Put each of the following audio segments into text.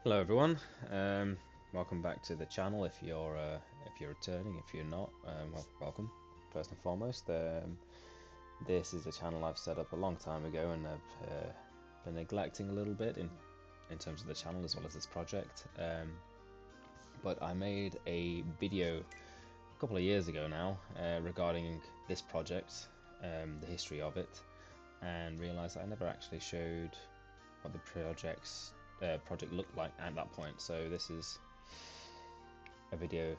Hello everyone, welcome back to the channel. If you're returning, if you're not, welcome. First and foremost, this is a channel I've set up a long time ago, and I've been neglecting a little bit in terms of the channel as well as this project. But I made a video a couple of years ago now regarding this project, the history of it, and realised that I never actually showed what the project looked like at that point. So this is a video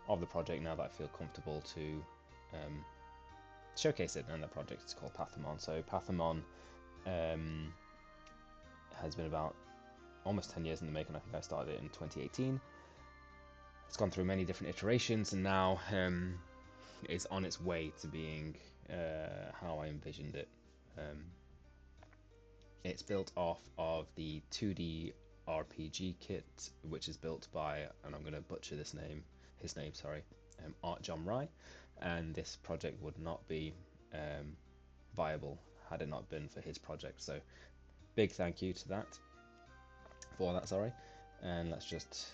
of the project now that I feel comfortable to showcase it. And the project is called Pathomon. So Pathomon has been about almost 10 years in the making. I think I started it in 2018. It's gone through many different iterations, and now it's on its way to being how I envisioned it. It's built off of the 2D RPG kit, which is built by, and I'm going to butcher his name, Artjom Ri, and this project would not be viable had it not been for his project. So big thank you to that, sorry. And let's just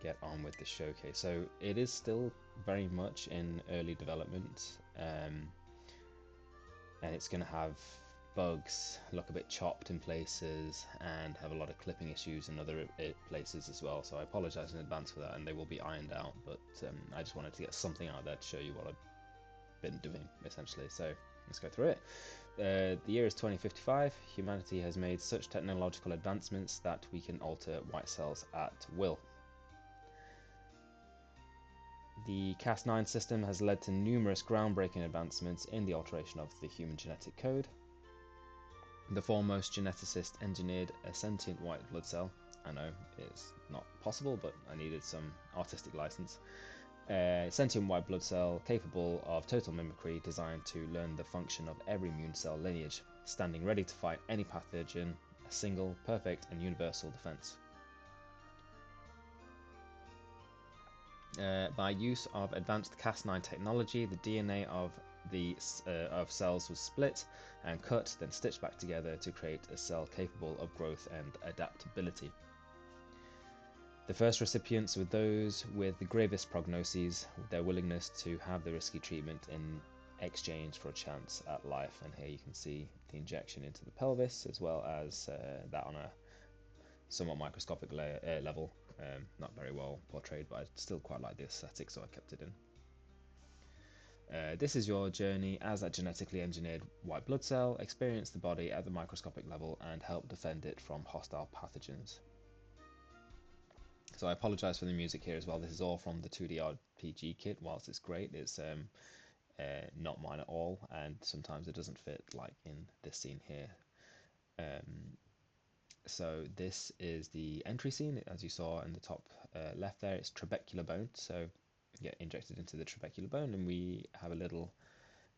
get on with the showcase. So it is still very much in early development, and it's going to have bugs, look a bit chopped in places, and have a lot of clipping issues in other places as well. So I apologize in advance for that, and they will be ironed out. But I just wanted to get something out there to show you what I've been doing, essentially. So let's go through it. The year is 2055. Humanity has made such technological advancements that we can alter white cells at will. The Cas9 system has led to numerous groundbreaking advancements in the alteration of the human genetic code. The foremost geneticist engineered a sentient white blood cell. I know it's not possible, but I needed some artistic license. A sentient white blood cell capable of total mimicry, designed to learn the function of every immune cell lineage, standing ready to fight any pathogen, a single, perfect and universal defense. By use of advanced Cas9 technology, the DNA of cells was split and cut, then stitched back together to create a cell capable of growth and adaptability. The first recipients were those with the gravest prognoses, their willingness to have the risky treatment in exchange for a chance at life. And here you can see the injection into the pelvis, as well as that on a somewhat microscopic level. Not very well portrayed, but I still quite like the aesthetic, so I kept it in. This is your journey as a genetically engineered white blood cell. Experience the body at the microscopic level and help defend it from hostile pathogens. So I apologise for the music here as well. This is all from the 2D RPG kit. Whilst it's great, it's not mine at all, and sometimes it doesn't fit, like in this scene here. So this is the entry scene, as you saw in the top left there. It's trabecular bone, so get injected into the trabecular bone, and we have a little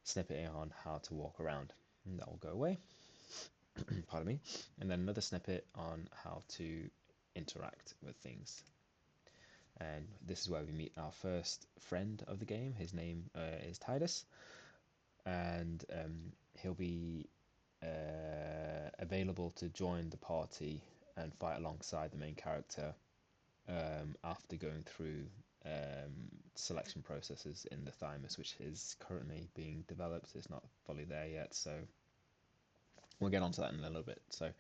snippet on how to walk around, and that will go away. Pardon me. And then another snippet on how to interact with things. And this is where we meet our first friend of the game. His name is Titus, and he'll be available to join the party and fight alongside the main character after going through selection processes in the thymus, which is currently being developed. It's not fully there yet, so we'll get onto that in a little bit. So,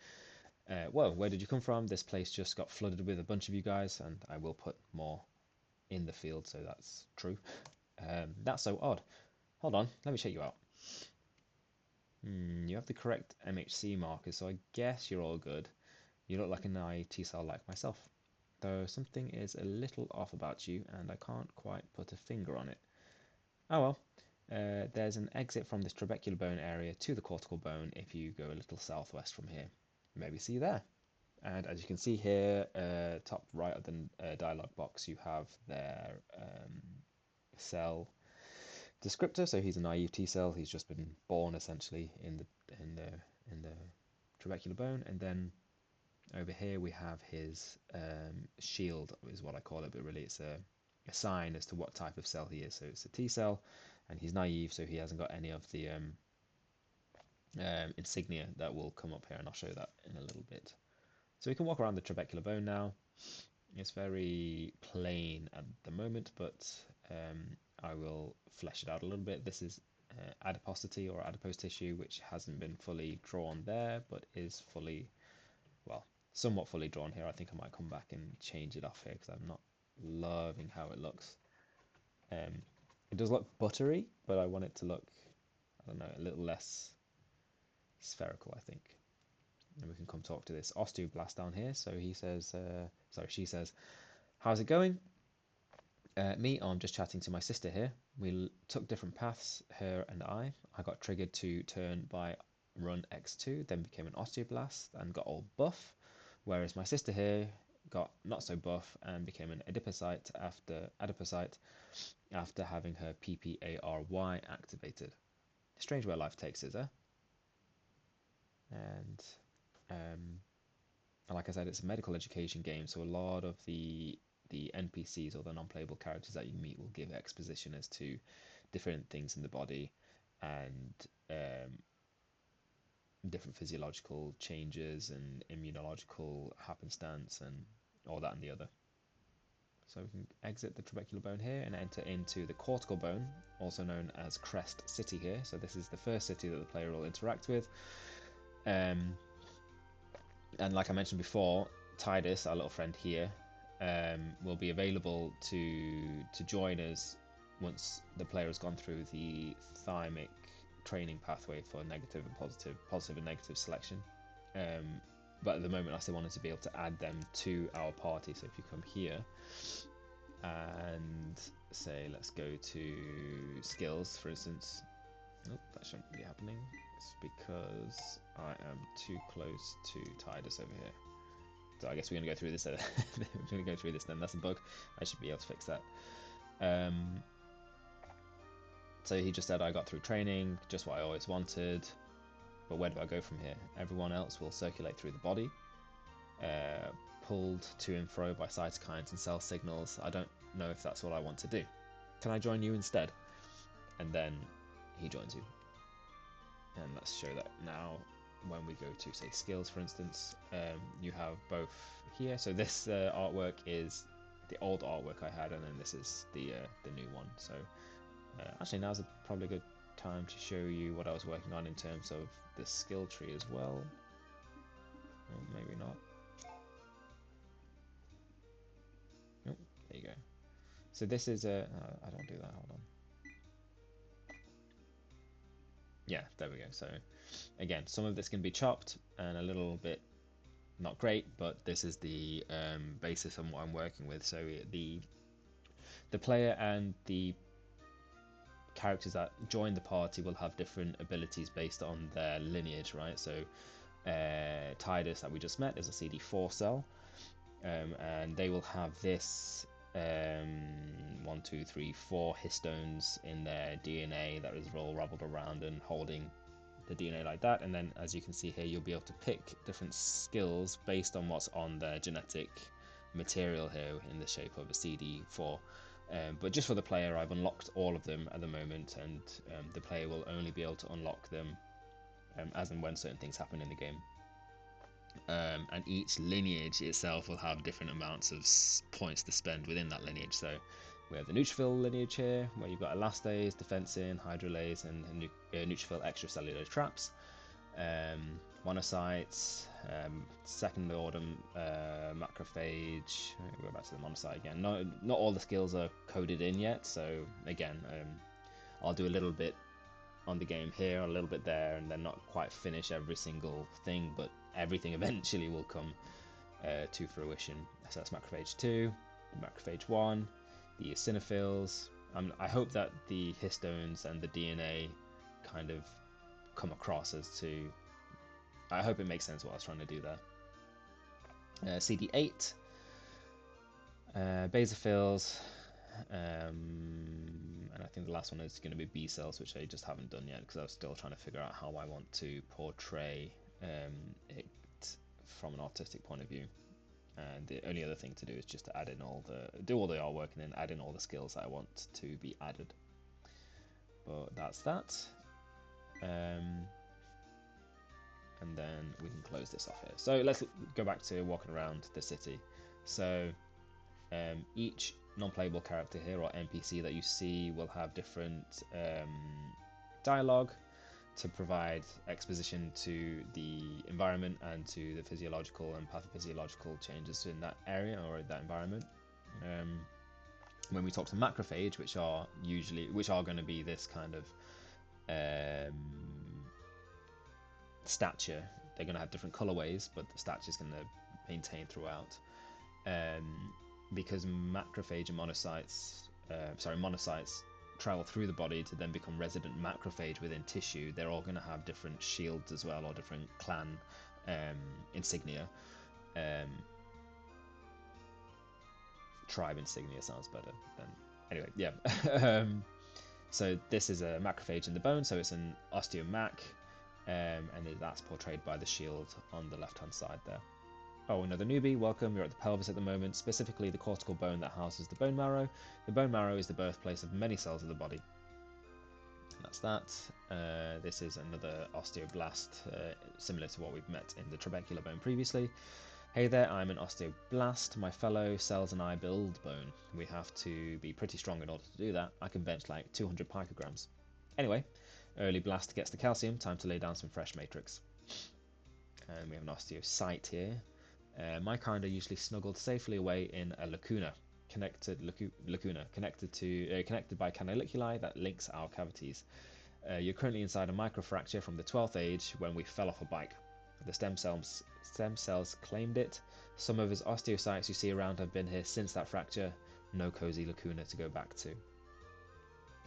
whoa, where did you come from? This place just got flooded with a bunch of you guys, and I will put more in the field, so that's true. That's so odd. Hold on, let me check you out. You have the correct MHC markers, so I guess you're all good. You look like an naive T-cell like myself, though something is a little off about you, and I can't quite put a finger on it. Oh well, there's an exit from this trabecular bone area to the cortical bone if you go a little southwest from here. Maybe see you there. And as you can see here, top right of the dialog box, you have their cell descriptor. So he's a naive T cell. He's just been born essentially in the trabecular bone, and then over here we have his shield, is what I call it, but really it's a sign as to what type of cell he is. So it's a T cell, and he's naive, so he hasn't got any of the insignia that will come up here, and I'll show that in a little bit. So we can walk around the trabecular bone now. It's very plain at the moment, but I will flesh it out a little bit. This is adiposity or adipose tissue, which hasn't been fully drawn there, but is fully, well, somewhat fully drawn here. I think I might come back and change it off here because I'm not loving how it looks. It does look buttery, but I want it to look, I don't know, a little less spherical, I think. And we can come talk to this osteoblast down here. So he says, she says, how's it going? Me, I'm just chatting to my sister here. We took different paths, her and I. I got triggered to turn by run X2, then became an osteoblast and got all buff, whereas my sister here got not so buff and became an adipocyte after having her PPARY activated. Strange where life takes us, eh? And like I said, it's a medical education game, so a lot of the NPCs or the non-playable characters that you meet will give exposition as to different things in the body and different physiological changes and immunological happenstance and all that and the other. So we can exit the trabecular bone here and enter into the cortical bone, also known as Crest City here. So this is the first city that the player will interact with. And like I mentioned before, Tidus, our little friend here, will be available to join us once the player has gone through the thymic training pathway for negative and positive and negative selection. But at the moment I still wanted to be able to add them to our party. So if you come here and say, let's go to skills, for instance. Nope, that shouldn't be happening. It's because I am too close to Tidus over here. So I guess we're going to go through this. We're going to go through this then. That's a bug. I should be able to fix that. So he just said I got through training, just what I always wanted. But where do I go from here? Everyone else will circulate through the body, pulled to and fro by cytokines and cell signals. I don't know if that's what I want to do. Can I join you instead? And then he joins you. And let's show that now. When we go to, say, skills, for instance, you have both here. So this artwork is the old artwork I had, and then this is the new one. So actually now's probably a good time to show you what I was working on in terms of the skill tree as well. Or maybe not. Nope, there you go. So this is a... I don't do that, hold on. Yeah, there we go. So again, some of this can be chopped and a little bit not great, but this is the basis on what I'm working with. So the player and the characters that join the party will have different abilities based on their lineage, right? So Tidus that we just met is a CD4 cell, and they will have this 1, 2, 3, 4 histones in their DNA that is all raveled around and holding the DNA like that. And then as you can see here, you'll be able to pick different skills based on what's on their genetic material here in the shape of a CD4. But just for the player, I've unlocked all of them at the moment, and the player will only be able to unlock them as and when certain things happen in the game. And each lineage itself will have different amounts of points to spend within that lineage. So we have the neutrophil lineage here, where you've got elastase, defensin, hydrolase, and neutrophil extracellular traps, monocytes, second order macrophage. We'll go back to the monocyte again. Not all the skills are coded in yet, so again, I'll do a little bit on the game here, a little bit there, and then not quite finish every single thing, but everything eventually will come to fruition. So that's macrophage 2, macrophage 1, the eosinophils. I hope that the histones and the DNA kind of come across as to... I hope it makes sense what I was trying to do there. CD8, basophils, and I think the last one is going to be B cells, which I just haven't done yet because I was still trying to figure out how I want to portray it from an artistic point of view. And the only other thing to do is just to add in do all the artwork and then add in all the skills that I want to be added. But that's that. and then we can close this off here. So let's go back to walking around the city. So each non-playable character here, or NPC, that you see will have different dialogue to provide exposition to the environment and to the physiological and pathophysiological changes in that area or that environment. When we talk to macrophage, which are going to be this kind of stature, they're going to have different colorways, but the stature is going to maintain throughout. Because macrophage and monocytes travel through the body to then become resident macrophage within tissue, they're all going to have different shields as well, or different clan insignia. Tribe insignia sounds better than... Anyway, yeah. So this is a macrophage in the bone, so it's an osteomac, and that's portrayed by the shield on the left-hand side there. Oh, another newbie, welcome. You're at the pelvis at the moment, specifically the cortical bone that houses the bone marrow. The bone marrow is the birthplace of many cells of the body. That's that. This is another osteoblast, similar to what we've met in the trabecular bone previously. Hey there, I'm an osteoblast. My fellow cells and I build bone. We have to be pretty strong in order to do that. I can bench like 200 picograms. Anyway, early blast gets the calcium. Time to lay down some fresh matrix. And we have an osteocyte here. My kind are usually snuggled safely away in a lacuna, connected by canaliculi that links our cavities. You're currently inside a microfracture from the 12th age when we fell off a bike. The stem cells claimed it. Some of his osteocytes you see around have been here since that fracture. No cozy lacuna to go back to.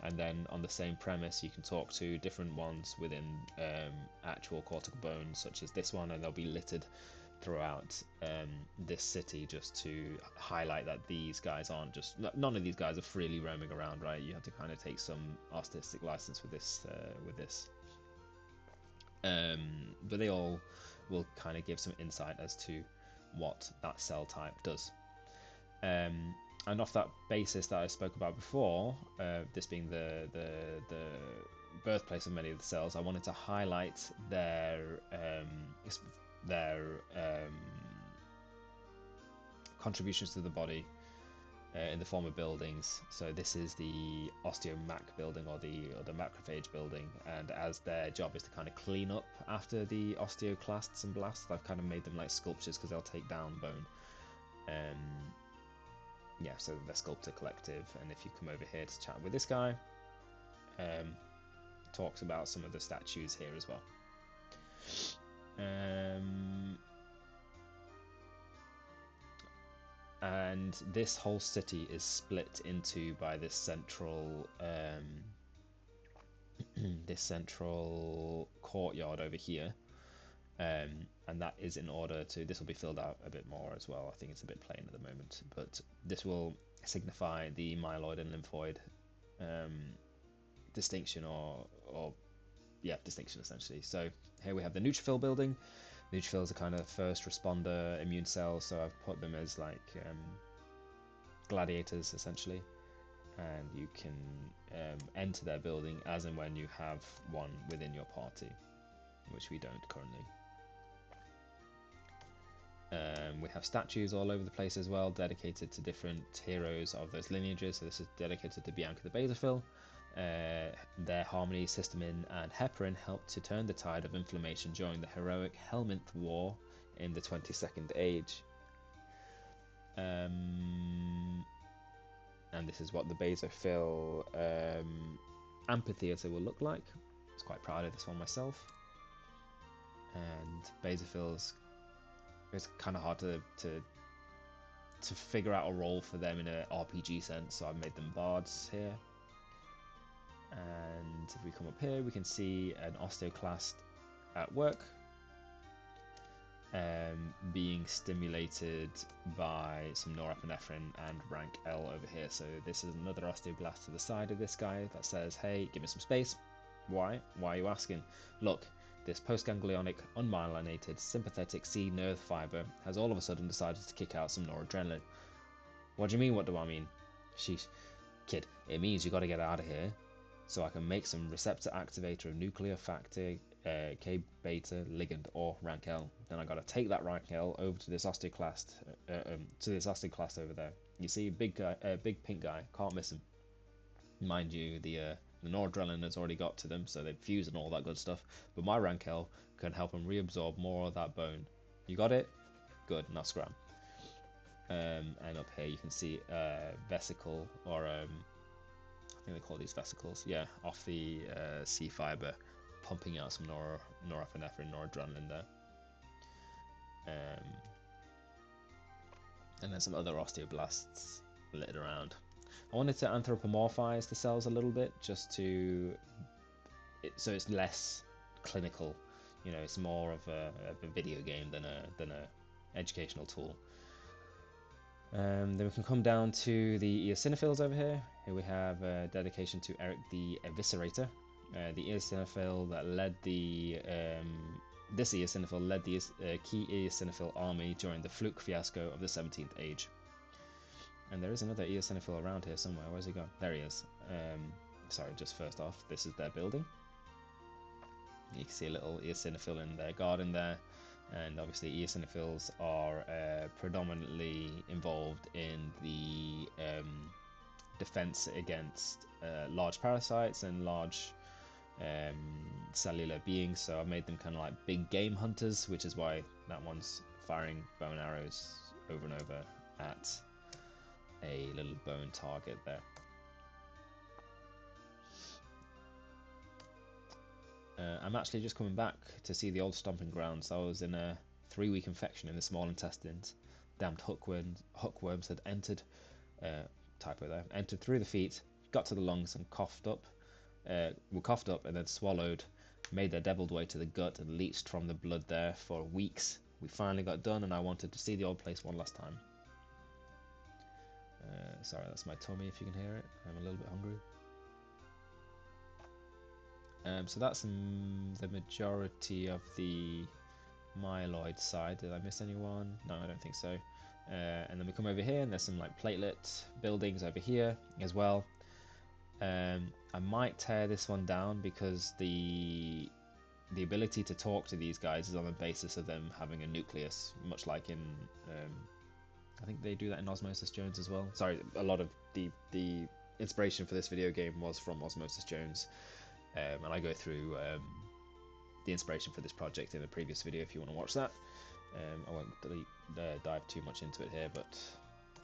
And then on the same premise, you can talk to different ones within actual cortical bones, such as this one, and they'll be littered throughout this city just to highlight that these guys aren't just... None of these guys are freely roaming around, right? You have to kind of take some artistic license with this. But they all will kind of give some insight as to what that cell type does. And off that basis that I spoke about before, this being the birthplace of many of the cells, I wanted to highlight their contributions to the body in the form of buildings. So this is the osteomac building, or the macrophage building, and as their job is to kind of clean up after the osteoclasts and blasts, I've kind of made them like sculptures because they'll take down bone. Yeah, so they're sculptor collective, and if you come over here to chat with this guy, talks about some of the statues here as well. And this whole city is split into by this central courtyard over here, and that is in order to... This will be filled out a bit more as well. I think it's a bit plain at the moment, but this will signify the myeloid and lymphoid distinction, or distinction essentially. So here we have the neutrophil building. Neutrophils are kind of first responder immune cells, so I've put them as like gladiators essentially, and you can enter their building as and when you have one within your party, which we don't currently. We have statues all over the place as well, dedicated to different heroes of those lineages. So this is dedicated to Bianca the basophil. Their harmony, histamine, and heparin helped to turn the tide of inflammation during the heroic Helminth War in the 22nd Age. And this is what the basophil amphitheater will look like. I was quite proud of this one myself. And basophils, it's kind of hard to figure out a role for them in an RPG sense, so I've made them bards here. And if we come up here, we can see an osteoclast at work, being stimulated by some norepinephrine and rank L over here. So this is another osteoblast to the side of this guy that says, hey, give me some space. Why? Why are you asking? Look, this postganglionic, unmyelinated, sympathetic C nerve fiber has all of a sudden decided to kick out some noradrenaline. What do you mean, what do I mean? Sheesh. Kid, it means you gotta get out of here, so I can make some receptor activator of nuclear factor K beta ligand or rank L. Then I got to take that rank L over to this osteoclast, over there. You see, big guy, big pink guy, can't miss him. Mind you, the noradrenaline has already got to them, so they've fused and all that good stuff. But my rank L can help them reabsorb more of that bone. You got it? Good. Now scram. And up here you can see vesicle, or I think they call these vesicles. Yeah, off the C fiber, pumping out some norepinephrine, noradrenaline there. And then some other osteoblasts littered around. I wanted to anthropomorphize the cells a little bit, just to so it's less clinical. You know, it's more of a video game than a educational tool. Then we can come down to the eosinophils over here. Here we have a dedication to Eric the Eviscerator, the eosinophil that led the this eosinophil led the key eosinophil army during the fluke fiasco of the 17th age. And there is another eosinophil around here somewhere. Where's he gone? There he is. Sorry, just first off, this is their building. You can see a little eosinophil in their garden there. And obviously eosinophils are predominantly involved in the defense against large parasites and large cellular beings. So I made them kind of like big game hunters, which is why that one's firing bow and arrows over and over at a little bone target there. I'm actually just coming back to see the old stomping grounds. I was in a 3-week infection in the small intestines. Damned hookworms had entered, typo there, entered through the feet, got to the lungs and coughed up, were coughed up and then swallowed, made their deviled way to the gut and leached from the blood there for weeks. We finally got done and I wanted to see the old place one last time. Sorry, that's my tummy if you can hear it. I'm a little bit hungry. So that's the majority of the myeloid side. Did I miss anyone? No, I don't think so. And then we come over here and there's some like platelet buildings over here as well. I might tear this one down because the ability to talk to these guys is on the basis of them having a nucleus, much like in I think they do that in Osmosis Jones as well. Sorry, a lot of the inspiration for this video game was from Osmosis Jones. And I go through the inspiration for this project in a previous video if you want to watch that. I won't dive too much into it here, but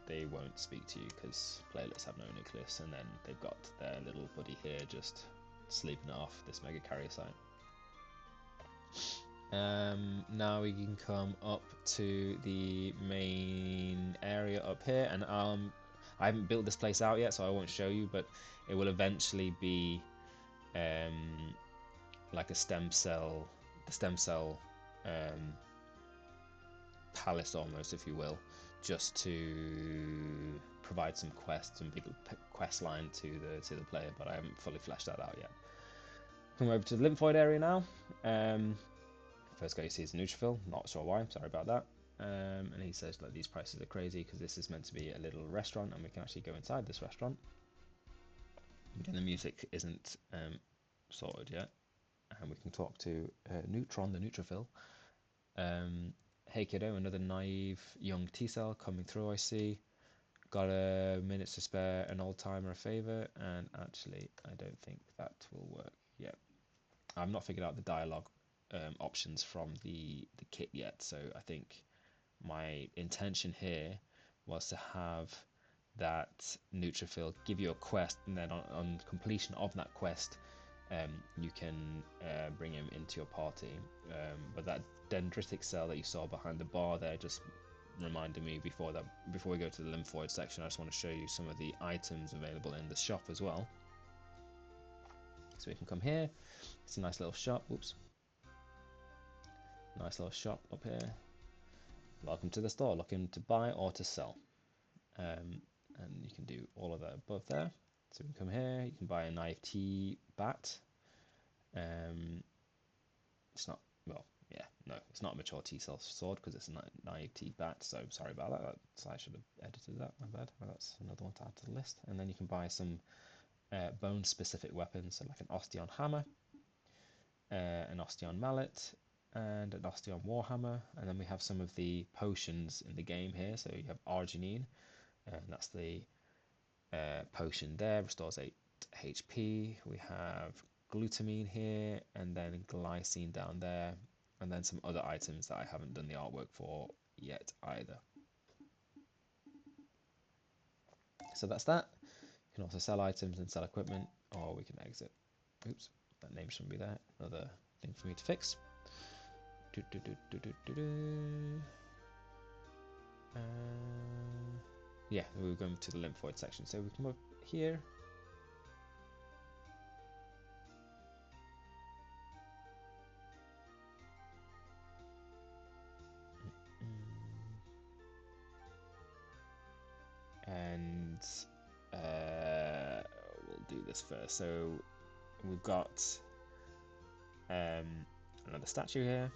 they won't speak to you because platelets have no nucleus, and then they've got their little buddy here just sleeping it off, this mega karyocyte. Now we can come up to the main area up here, and I haven't built this place out yet, so I won't show you, but it will eventually be like a stem cell palace almost, if you will, just to provide some quests and big quest line to the player, but I haven't fully fleshed that out yet. Come over to the lymphoid area now. First guy you see is a neutrophil, not sure why, sorry about that. And he says like these prices are crazy because this is meant to be a little restaurant and we can actually go inside this restaurant. Again, the music isn't sorted yet, and we can talk to Neutron, the neutrophil. Hey kiddo, another naive young T-cell coming through, I see. Got a minute to spare, an old timer a favour, and actually I don't think that will work yet. I've not figured out the dialogue options from the kit yet, so I think my intention here was to have that neutrophil give you a quest, and then on completion of that quest you can bring him into your party. But that dendritic cell that you saw behind the bar there just reminded me before we go to the lymphoid section, I just want to show you some of the items available in the shop as well. So we can come here. It's a nice little shop. Oops. Nice little shop up here. Welcome to the store. Looking to buy or to sell. And you can do all of that above there. So we can come here. You can buy a naive T bat. It's not, well, yeah, no, it's not a mature T-cell sword because it's a naive T bat. So sorry about that. So I should have edited that. My bad. Well, that's another one to add to the list. And then you can buy some bone-specific weapons, so like an Osteon hammer. an Osteon Mallet, and an Osteon Warhammer. And then we have some of the potions in the game here. So you have Arginine, and that's the potion there, restores 8 HP. We have glutamine here, and then glycine down there, and then some other items that I haven't done the artwork for yet either. So that's that. You can also sell items and sell equipment, or we can exit. Oops, that name shouldn't be there. Another thing for me to fix. Yeah, we're going to the lymphoid section. So we come up here. And we'll do this first. So we've got another statue here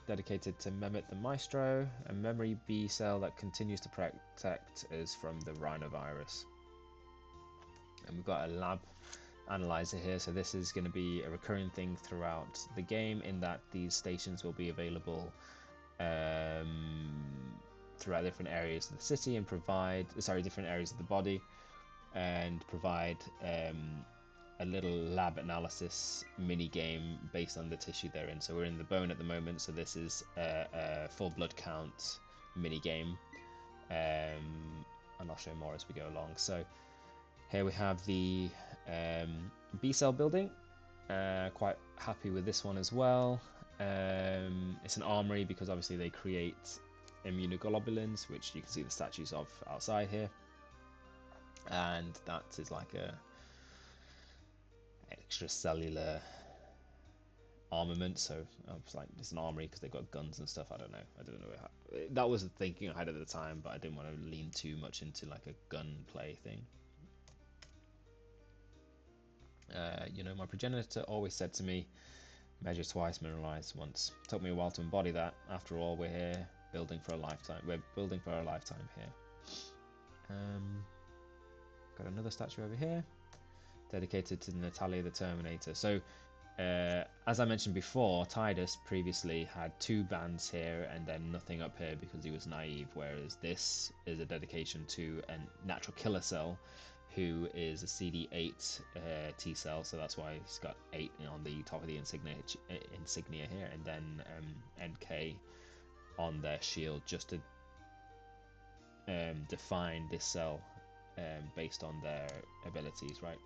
dedicated to Mehmet the Maestro, a memory B cell that continues to protect us from the rhinovirus. And we've got a lab analyzer here, so this is going to be a recurring thing throughout the game, in that these stations will be available throughout different areas of the city and provide, different areas of the body, and provide a little lab analysis mini game based on the tissue they're in. So we're in the bone at the moment, so this is a full blood count mini game, and I'll show more as we go along. So here we have the B cell building. Quite happy with this one as well. It's an armory because obviously they create immunoglobulins, which you can see the statues of outside here, and that is like a extracellular armament. So I was like, it's an armory because they've got guns and stuff. I don't know. That was the thinking I had at the time, but I didn't want to lean too much into like a gunplay thing. My progenitor always said to me, measure twice, mineralize once. It took me a while to embody that. After all, we're here building for a lifetime. We're building for a lifetime here. Got another statue over here, dedicated to Natalia the Terminator. So, as I mentioned before, Tidus previously had 2 bands here and then nothing up here because he was naive, whereas this is a dedication to a natural killer cell, who is a CD8 T cell, so that's why he's got 8 on the top of the insignia here, and then NK on their shield, just to define this cell based on their abilities, right?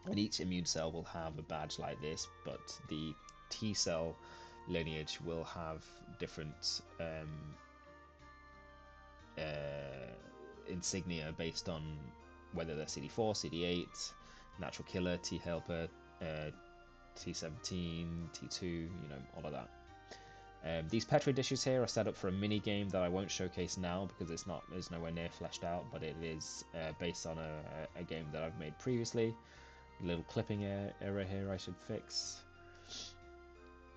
And each immune cell will have a badge like this, but the T cell lineage will have different insignia based on whether they're CD4, CD8, natural killer, T helper, T17, T2, all of that. These Petri dishes here are set up for a mini game that I won't showcase now because it's nowhere near fleshed out, but it is based on a game that I've made previously. A little clipping error here I should fix.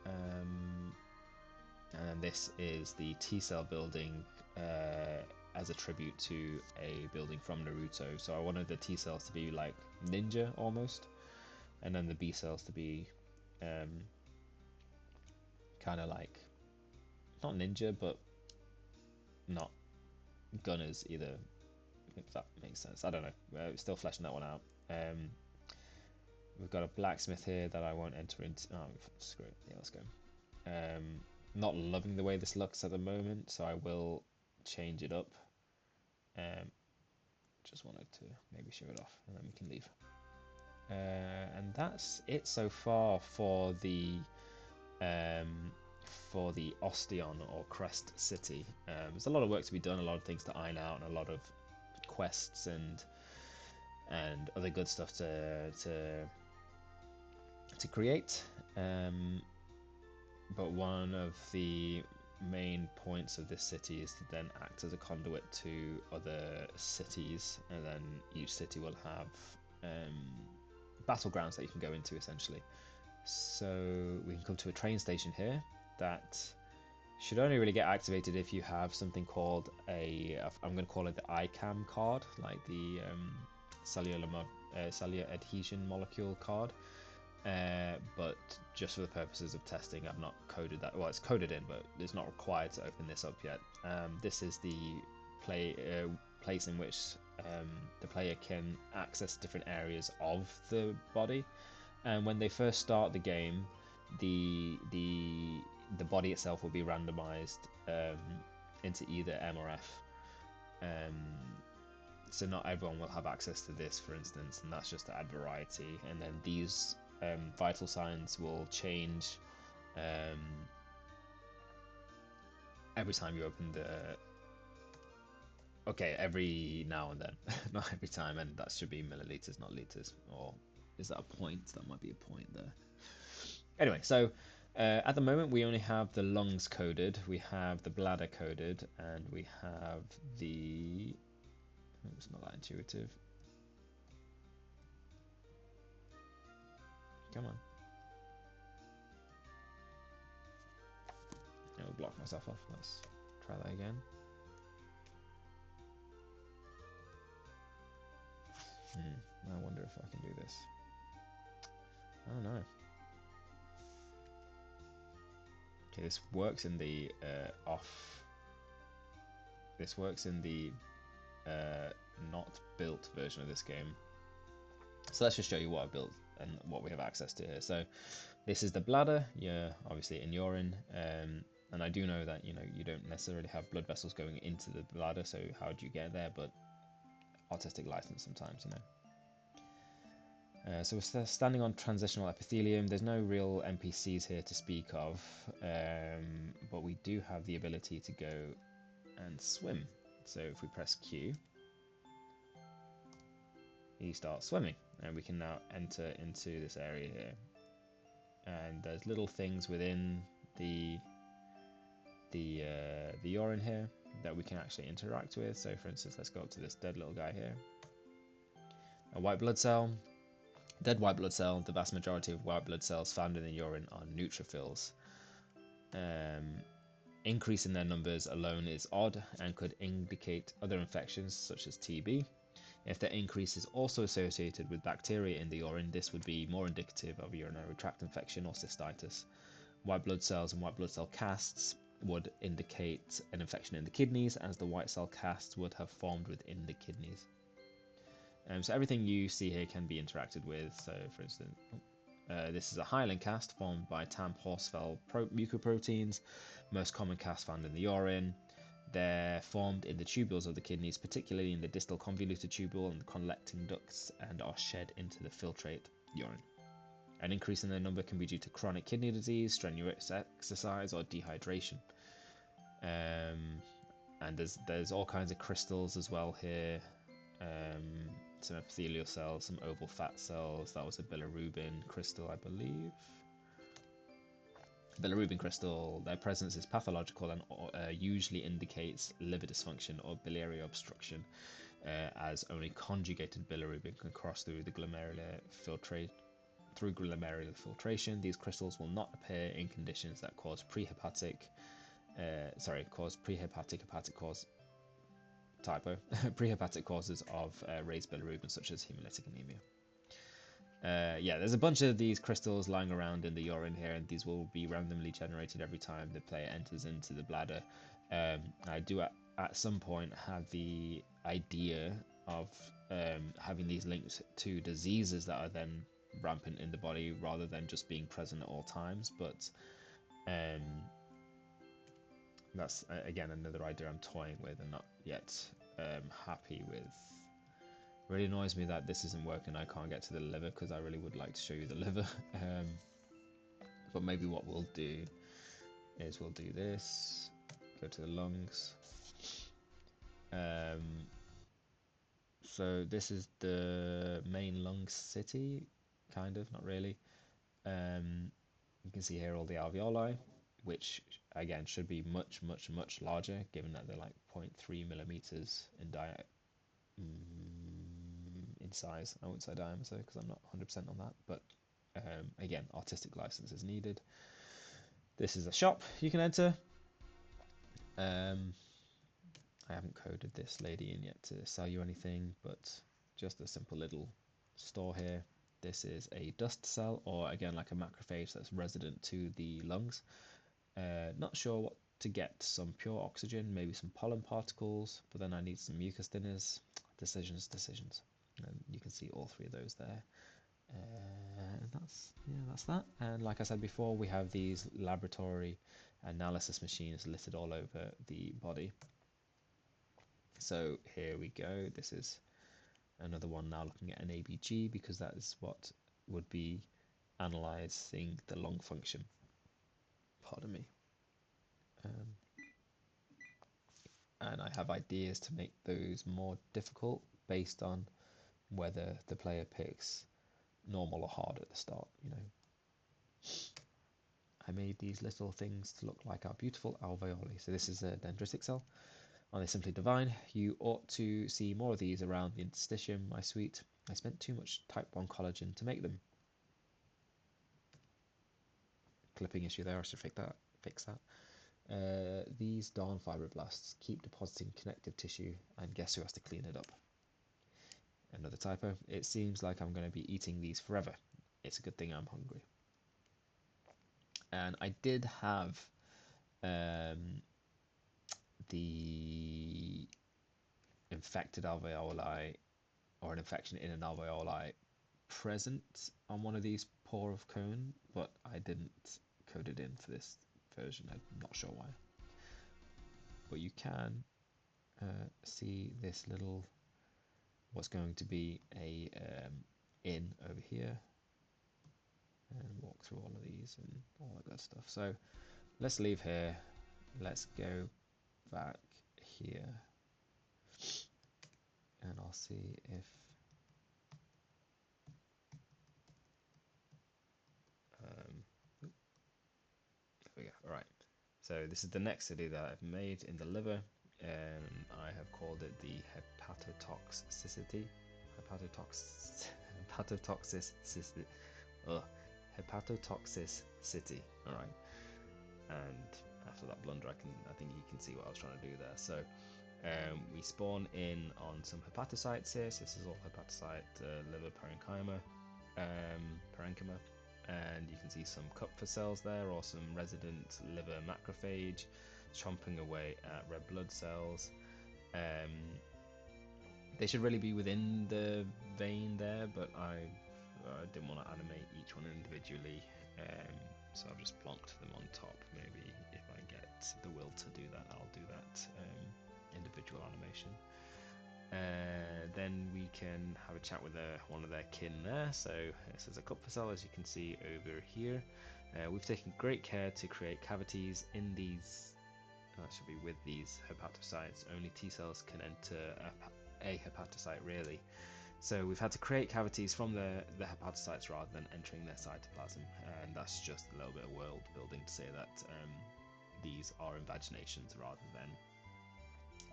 And this is the T cell building as a tribute to a building from Naruto. So I wanted the T cells to be like ninja almost, and then the B cells to be kind of like not ninja but not gunners either, if that makes sense. I don't know. Still fleshing that one out. We've got a blacksmith here that I won't enter into. Oh, screw it. Yeah, let's go. Not loving the way this looks at the moment, so I will change it up. Just wanted to maybe show it off, and then we can leave. And that's it so far for the Osteon or Crest City. There's a lot of work to be done, a lot of things to iron out, and a lot of quests and other good stuff to create. But one of the main points of this city is to then act as a conduit to other cities, and then each city will have battlegrounds that you can go into essentially. So we can come to a train station here that should only really get activated if you have something called I'm going to call it the ICAM card, like the cellular adhesion molecule card. but just for the purposes of testing, I've not coded that. Well, it's coded in, but it's not required to open this up yet. This is the place in which the player can access different areas of the body. And when they first start the game, the body itself will be randomized into either M or F. So not everyone will have access to this, for instance, and that's just to add variety. And then these vital signs will change every time you open the. Okay, every now and then, not every time, and that should be milliliters, not liters. Or is that a point? That might be a point there. Anyway, so at the moment we only have the lungs coded, we have the bladder coded, and we have the. Oh, it's not that intuitive. Come on. I'll block myself off. Let's try that again. I wonder if I can do this. I don't know. Okay, this works in the off. This works in the not built version of this game. So let's just show you what I built and what we have access to here. So this is the bladder. Yeah, obviously in urine. And I do know that you don't necessarily have blood vessels going into the bladder. So how do you get there? But artistic license sometimes, So we're standing on transitional epithelium. There's no real NPCs here to speak of, but we do have the ability to go and swim. So if we press Q, he starts swimming, and we can now enter into this area here. And there's little things within the urine here that we can actually interact with. So for instance, let's go up to this dead little guy here. A white blood cell. Dead white blood cell. The vast majority of white blood cells found in the urine are neutrophils. Increase in their numbers alone is odd and could indicate other infections such as TB. If the increase is also associated with bacteria in the urine, this would be more indicative of a urinary tract infection or cystitis. White blood cells and white blood cell casts would indicate an infection in the kidneys, as the white cell casts would have formed within the kidneys. So everything you see here can be interacted with. So for instance, this is a hyaline cast formed by TAMP horsefell mucoproteins, most common cast found in the urine. They're formed in the tubules of the kidneys, particularly in the distal convoluted tubule and the collecting ducts, and are shed into the filtrate urine. An increase in their number can be due to chronic kidney disease, strenuous exercise, or dehydration. And there's all kinds of crystals as well here. Some epithelial cells, some oval fat cells. That was a bilirubin crystal, I believe. Bilirubin crystal, their presence is pathological and usually indicates liver dysfunction or biliary obstruction, as only conjugated bilirubin can cross through the glomerular filtration. These crystals will not appear in conditions that cause prehepatic causes of raised bilirubin, such as hemolytic anemia. There's a bunch of these crystals lying around in the urine here, and these will be randomly generated every time the player enters into the bladder. I do at some point have the idea of having these linked to diseases that are then rampant in the body rather than just being present at all times, but that's again another idea I'm toying with and not yet happy with. Really annoys me that this isn't working. I can't get to the liver because I really would like to show you the liver. But maybe what we'll do is we'll do this, go to the lungs. So this is the main lung city, kind of, not really. You can see here all the alveoli, which again should be much, much, much larger, given that they're like 0.3 millimeters in diameter. In size, I won't say diameter because I'm not 100% on that, but again, artistic license is needed. This is a shop you can enter. I haven't coded this lady in yet to sell you anything, but just a simple little store here. This is a dust cell, or again like a macrophage that's resident to the lungs. Not sure what to get. Some pure oxygen, maybe some pollen particles, but then I need some mucus thinners. Decisions. And you can see all three of those there. That's that. And like I said before, we have these laboratory analysis machines listed all over the body. So here we go. This is another one now looking at an ABG, because that is what would be analyzing the lung function. Pardon me. And I have ideas to make those more difficult based on whether the player picks normal or hard at the start, you know. I made these little things to look like our beautiful alveoli. So this is a dendritic cell. Are they simply divine? You ought to see more of these around the interstitium, my sweet. I spent too much type 1 collagen to make them. Clipping issue there, I should fix that. These darn fibroblasts keep depositing connective tissue, and guess who has to clean it up? Another typo. It seems like I'm going to be eating these forever. It's a good thing I'm hungry. And I did have the infected alveoli, or an infection in an alveoli, present on one of these pore of cone, but I didn't code it in for this version. I'm not sure why. But you can see this little, what's going to be a in over here, and walk through all of these and all that good stuff. So let's leave here. Let's go back here, and I'll see if there we go. All right. So this is the next study that I've made in the liver, and I have called it the hepatotoxicity. Hepatotoxicity. Hepatotoxicity. All right. And after that blunder, I think you can see what I was trying to do there. So we spawn in on some hepatocytes here. So this is all hepatocyte liver parenchyma, and you can see some Kupffer cells there, or some resident liver macrophage chomping away at red blood cells. They should really be within the vein there, but I didn't want to animate each one individually, so I've just plonked them on top. Maybe if I get the will to do that, I'll do that individual animation. Then we can have a chat with one of their kin there. So this is a Kupffer cell, as you can see over here. We've taken great care to create cavities in these, should be with these hepatocytes. Only T cells can enter a hepatocyte, really. So we've had to create cavities from the hepatocytes rather than entering their cytoplasm, and that's just a little bit of world building to say that these are invaginations rather than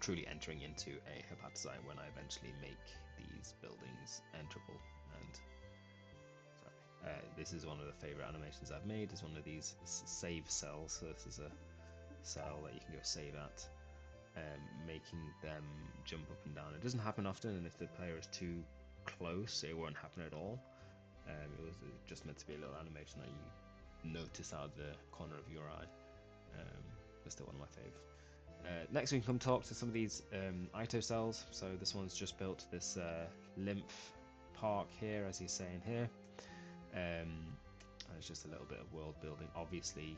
truly entering into a hepatocyte when I eventually make these buildings enterable. And this is one of the favorite animations I've made, is one of these save cells. So this is a cell that you can go save at, making them jump up and down. It doesn't happen often, and if the player is too close, it won't happen at all. It was just meant to be a little animation that you notice out of the corner of your eye. But still one of my faves. Next we can come talk to some of these ito cells. So this one's just built this lymph park here, as he's saying here. And it's just a little bit of world building. Obviously,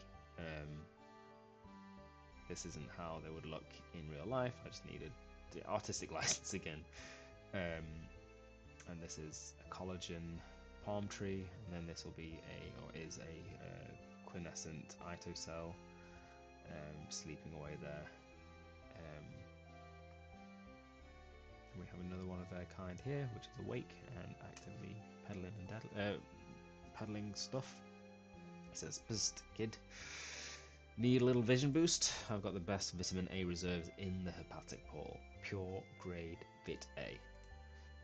this isn't how they would look in real life. I just needed the artistic license again. And this is a collagen palm tree, and then this will be is a quiescent ito cell sleeping away there. We have another one of their kind here, which is awake and actively peddling stuff. It says, "Psst, kid. Need a little vision boost? I've got the best vitamin A reserves in the hepatic pole. Pure grade Vit A.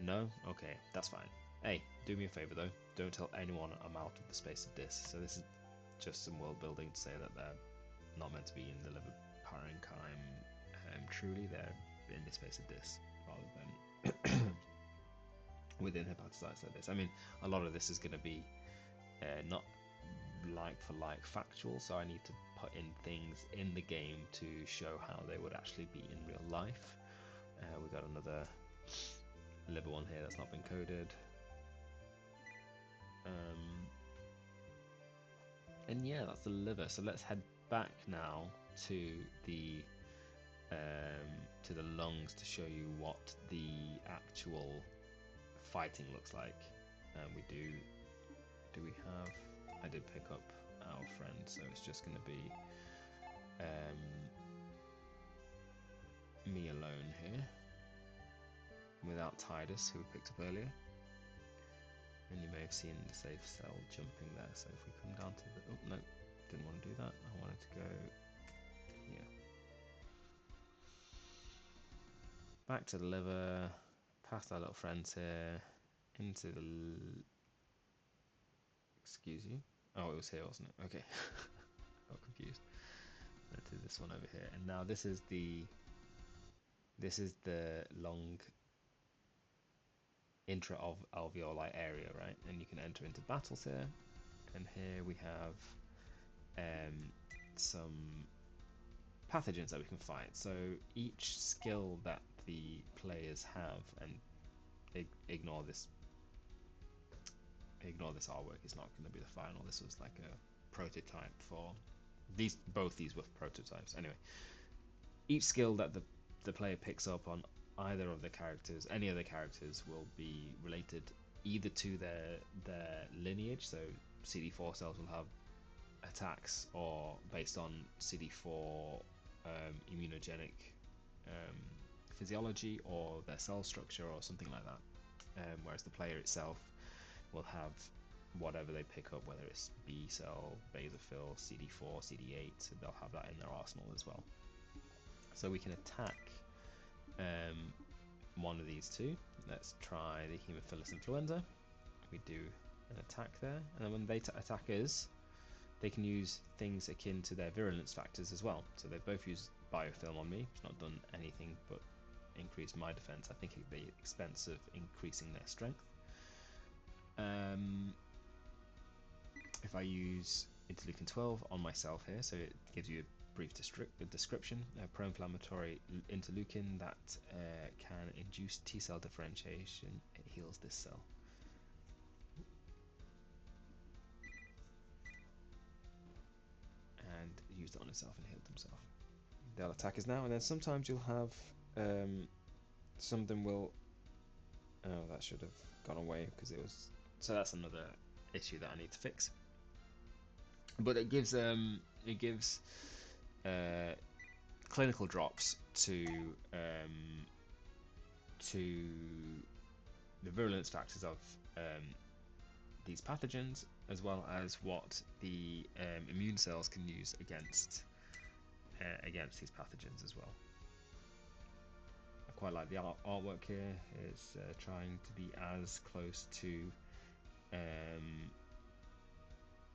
No? Okay, that's fine. Hey, do me a favour though. Don't tell anyone I'm out of the space of Dis." So this is just some world building to say that they're not meant to be in the liver parenchyma. Truly, they're in the space of Dis rather than within hepatocytes like this. I mean, a lot of this is going to be not like for like factual, so I need to put in things in the game to show how they would actually be in real life. We've got another liver one here that's not been coded. And yeah, that's the liver. So let's head back now to the lungs to show you what the actual fighting looks like. We do we have? I did pick up our friend, so it's just going to be me alone here, without Tidus, who we picked up earlier. And you may have seen the safe cell jumping there. So if we come down to the... Oh, no, didn't want to do that. I wanted to go here. Back to the liver, past our little friends here, into the... Excuse you? Oh, it was here, wasn't it? Okay. Got confused. Let's do this one over here. And now this is the long intra-alveoli area, right? And you can enter into battles here. And here we have some pathogens that we can fight. So each skill that the players have, and ignore this artwork, it's not going to be the final. This was like a prototype for both these were prototypes. Anyway, each skill that the player picks up on either of the characters, any of the characters, will be related either to their lineage. So CD4 cells will have attacks or based on CD4 immunogenic physiology or their cell structure or something like that. Whereas the player itself will have whatever they pick up, whether it's B cell, basophil, CD4, CD8, so they'll have that in their arsenal as well. So we can attack one of these two. Let's try the Haemophilus influenza. We do an attack there, and then when they attack us, they can use things akin to their virulence factors as well. So they both use biofilm on me. It's not done anything but increased my defense, I think, at the expense of increasing their strength. If I use interleukin 12 on myself here, so it gives you a brief description, a pro-inflammatory interleukin that can induce T-cell differentiation. It heals this cell. And used it on himself and healed himself. They'll attack us now, and then sometimes you'll have something will... Oh, that should have gone away because it was... So that's another issue that I need to fix. But it gives clinical drops to the virulence factors of these pathogens, as well as what the immune cells can use against these pathogens as well. I quite like the artwork here. It's trying to be as close to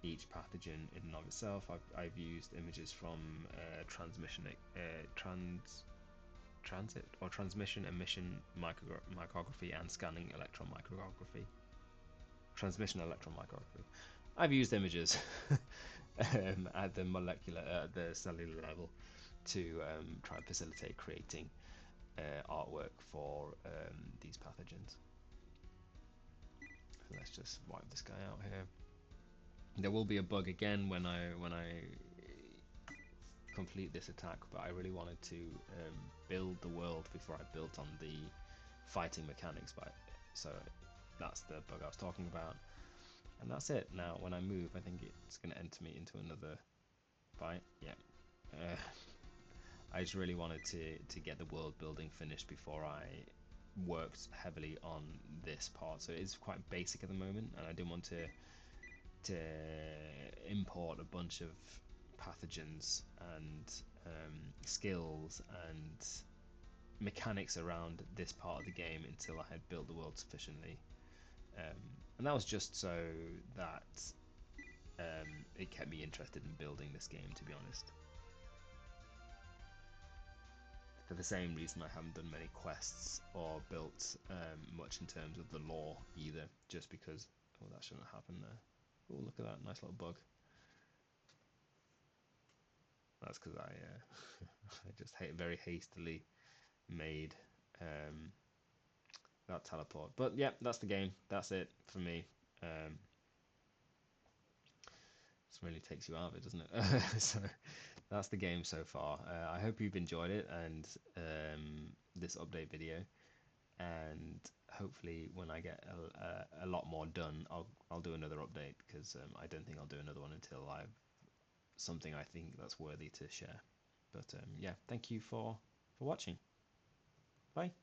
each pathogen in and of itself. I've used images from transmission emission micrography and scanning electron micrography. Transmission electron micrography. I've used images at the cellular level to try and facilitate creating artwork for these pathogens. So let's just wipe this guy out here. There will be a bug again when I complete this attack, but I really wanted to build the world before I built on the fighting mechanics. So that's the bug I was talking about, and that's it. Now when I move, I think it's going to enter me into another fight. Yeah. I just really wanted to get the world building finished before I worked heavily on this part. So it is quite basic at the moment, and I didn't want to import a bunch of pathogens and skills and mechanics around this part of the game until I had built the world sufficiently, and that was just so that it kept me interested in building this game, to be honest. for the same reason I haven't done many quests or built much in terms of the lore either, just because, oh, that shouldn't happen there. Oh, look at that, nice little bug. That's because I, I just very hastily made that teleport. But yeah, that's the game. That's it for me. This really takes you out of it, doesn't it? So that's the game so far. I hope you've enjoyed it and this update video. And hopefully, when I get a lot more done, I'll do another update, because I don't think I'll do another one until I've something I think that's worthy to share. But yeah, thank you for watching. Bye.